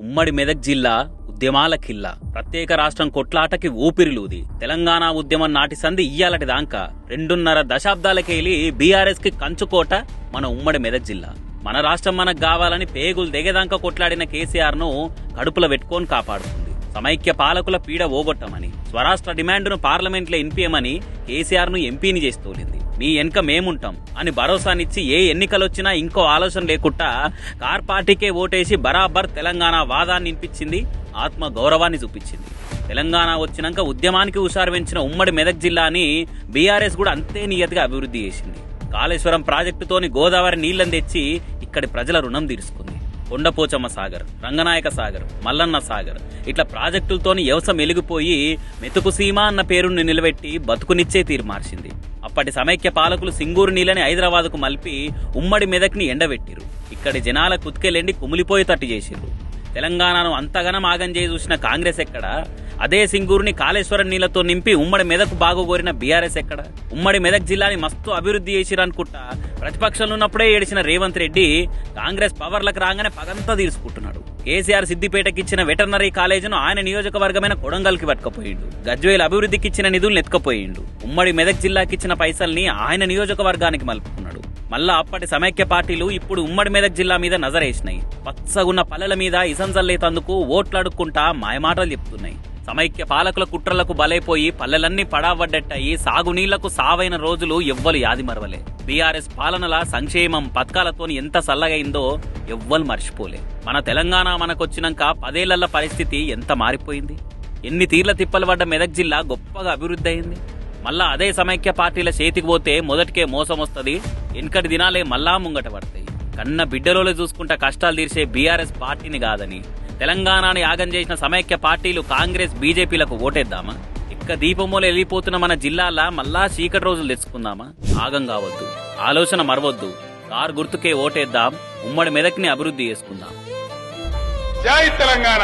ఉమ్మడి మెదక్ జిల్లా ఉద్యమాల కిల్లా. ప్రత్యేక రాష్ట్రం కొట్లాటకి ఊపిరిలూది. తెలంగాణ ఉద్యమం నాటి సంధి ఇయ్యాలటి దాకా 2.5 దశాబ్దాలకెళ్ళి బీఆర్ఎస్ కి కంచుకోట మన ఉమ్మడి మెదక్ జిల్లా. మన రాష్ట్రం మనకు కావాలని పేగులు దిగేదాకా కొట్లాడిన కేసీఆర్ ను కడుపులో పెట్టుకొని కాపాడుతుంది. సమైక్య పాలకుల పీడ ఓగొట్టమని, స్వరాష్ట్ర డిమాండ్ను పార్లమెంట్లో ఇన్పియమని కేసీఆర్ ను ఎంపీని చేసి తోలింది. మీ వెనక మేముంటాం అని భరోసానిచ్చి ఏ ఎన్నికలొచ్చినా ఇంకో ఆలోచన లేకుండా కార్ పార్టీకే ఓటేసి బరాబర్ తెలంగాణ వాదాన్ని వినిపించింది, ఆత్మ గౌరవాన్ని చూపించింది. తెలంగాణ వచ్చినాక ఉద్యమానికి హుషారు పెంచిన ఉమ్మడి మెదక్ జిల్లాని బీఆర్ఎస్ కూడా అంతే నియతిగా అభివృద్ధి చేసింది. కాళేశ్వరం ప్రాజెక్టుతోని గోదావరి నీళ్లను తెచ్చి ఇక్కడి ప్రజల రుణం తీర్చుకుంది. కొండపోచమ్మ సాగర్, రంగనాయక సాగర్, మల్లన్న సాగర్ ఇట్లా ప్రాజెక్టులతోని వ్యవసాయం వెలిగిపోయి మెతుకు సీమ అన్న పేరును నిలబెట్టి బతుకునిచ్చే తీరు మార్చింది. అప్పటి సమైక్య పాలకులు సింగూరు నీళ్ళని హైదరాబాద్కు మలిపి ఉమ్మడి మెదక్ని ఎండబెట్టిరు. ఇక్కడి జనాల కుతికెళ్ళండి కుమిలిపోయేటట్టు చేసిర్రు. తెలంగాణను అంతగనం ఆగం చేసి చూసిన కాంగ్రెస్ ఎక్కడ? అదే సింగూరుని కాళేశ్వరం నీళ్లతో నింపి ఉమ్మడి మెదక్ బాగోగోరిన బీఆర్ఎస్ ఎక్కడ? ఉమ్మడి మెదక్ జిల్లాని మస్తు అభివృద్ధి చేసిరనుకుంటా ప్రతిపక్షంలో ఉన్నప్పుడే ఏడిచిన రేవంత్ రెడ్డి కాంగ్రెస్ పవర్లకు రాగానే పగంతా తీర్చుకుంటున్నాడు. కేసీఆర్ సిద్దిపేటకి ఇచ్చిన వెటర్నరీ కాలేజీను ఆయన నియోజకవర్గమైన కొడంగల్కి పట్టుకుపోయిండు. గజ్వేల్ అభివృద్ధికి ఇచ్చిన నిధులను ఎత్తుకుపోయిండు. ఉమ్మడి మెదక్ జిల్లాకి ఇచ్చిన పైసల్ని ఆయన నియోజకవర్గానికి మలుపుకున్నాడు. మళ్ళా అప్పటి సమైక్య పార్టీలు ఇప్పుడు ఉమ్మడి మెదక్ జిల్లా మీద నజరేసినాయి. పచ్చగున్న పల్లెల మీద ఇసంజల్లేతందుకు ఓట్లాడుకుంటా మాయమాటలు చెప్తున్నాయి. సమైక్య పాలకుల కుట్రలకు బలైపోయి పల్లెలన్నీ పడావడ్డట్టయి సాగునీళ్లకు సావైన రోజులు ఎవ్వరు యాది మరవలే. బీఆర్ఎస్ పాలనల సంక్షేమం పథకాలతోని ఎంత సల్లగైందో ఎవ్వరు మర్చిపోలే. మన తెలంగాణ మనకొచ్చినాక 10 ఏళ్ల పరిస్థితి ఎంత మారిపోయింది. ఎన్ని తీర్ల తిప్పలు పడ్డ మెదక్ జిల్లా గొప్పగా అభివృద్ధి అయింది. మళ్ళా అదే సమైక్య పార్టీల చేతికి పోతే మొదటికే మోసం వస్తుంది. వెనకటి దినాలే మళ్ళా ముంగట పడతాయి. కన్న బిడ్డలోనే చూసుకుంటా కష్టాలు తీర్చే బీఆర్ఎస్ పార్టీని కాదని తెలంగాణని యాగం చేసిన సమైక్య పార్టీలు కాంగ్రెస్ బీజేపీలకు ఓటేద్దామా? ఇక్క దీపమూల వెళ్ళిపోతున్న మన జిల్లాల మళ్ళా చీకటి రోజులు తెచ్చుకుందామా? ఆగం కావద్దు, ఆలోచన మరవద్దు. కారు గుర్తుకే ఓటేద్దాం, ఉమ్మడి మెదక్ని అభివృద్ధి చేసుకుందాం. జై తెలంగాణ.